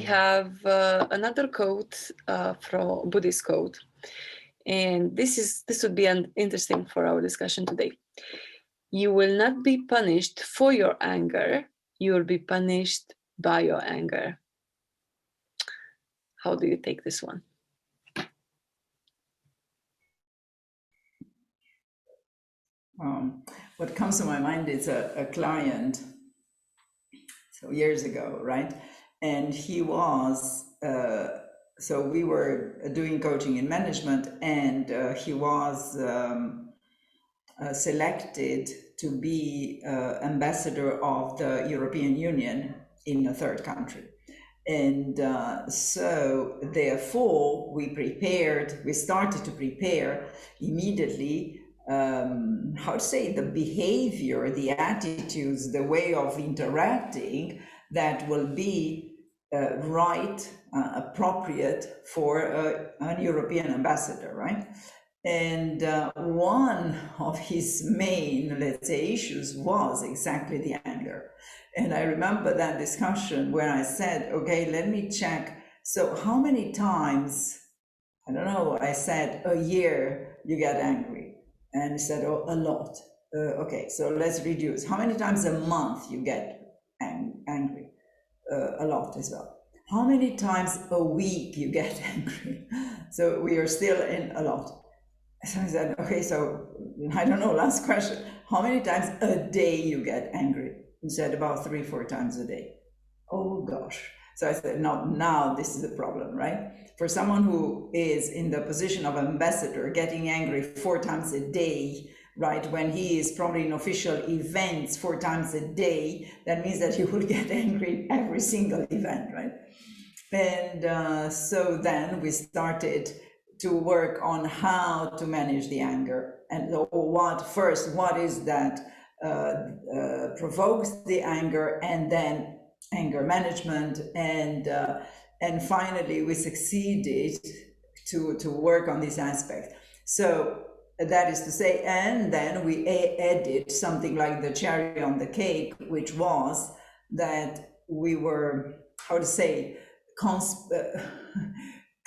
have another quote from Buddhist quote, and this would be interesting for our discussion today. You will not be punished for your anger, you will be punished by your anger. How do you take this one? What comes to my mind is a client, so years ago, right? And he was, so we were doing coaching in management, and he was selected to be ambassador of the European Union in a third country. And so therefore we started to prepare immediately, how to say, the behavior, the attitudes, the way of interacting that will be right, appropriate for an European ambassador, right? And one of his main, let's say, issues was exactly the anger. And I remember that discussion where I said, okay, let me check. So how many times, I don't know, I said, a year you get angry? And he said, oh, a lot. Okay, so let's reduce. How many times a month you get angry? A lot as well. How many times a week you get angry? So we are still in a lot. So I said, okay, so I don't know, last question. How many times a day you get angry? He said about 3-4 times a day. Oh gosh. So I said, no, now this is a problem, right? For someone who is in the position of ambassador, getting angry 4 times a day, right? When he is probably in official events 4 times a day, that means that he will get angry every single event, right? And so then we started to work on how to manage the anger, and what is that provokes the anger, and then anger management, and finally we succeeded to work on this aspect. So that is to say, and then we added something like the cherry on the cake, which was that we were, how to say,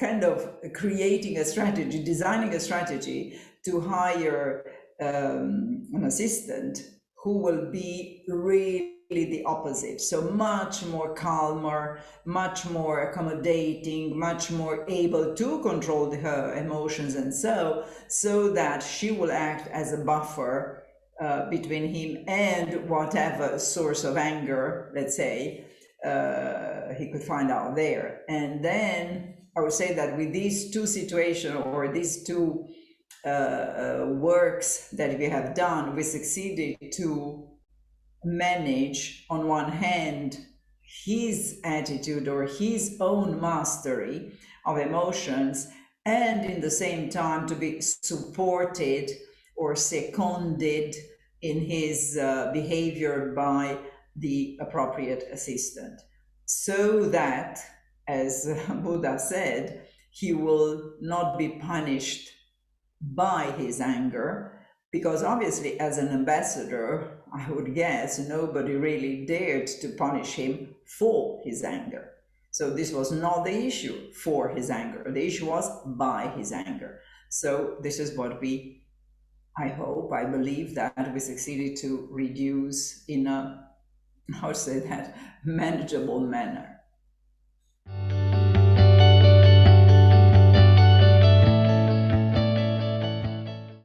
kind of creating a strategy, designing a strategy to hire an assistant who will be really the opposite. So much more calmer, much more accommodating, much more able to control her emotions, and so that she will act as a buffer between him and whatever source of anger, let's say, he could find out there. And then I would say that with these two situations, or these two works that we have done, we succeeded to manage, on one hand, his attitude or his own mastery of emotions, and in the same time to be supported or seconded in his behavior by the appropriate assistant, so that, as Buddha said, he will not be punished by his anger, because obviously as an ambassador, I would guess nobody really dared to punish him for his anger. So this was not the issue for his anger. The issue was by his anger. So this is what I believe that we succeeded to reduce in a, how to say that, manageable manner.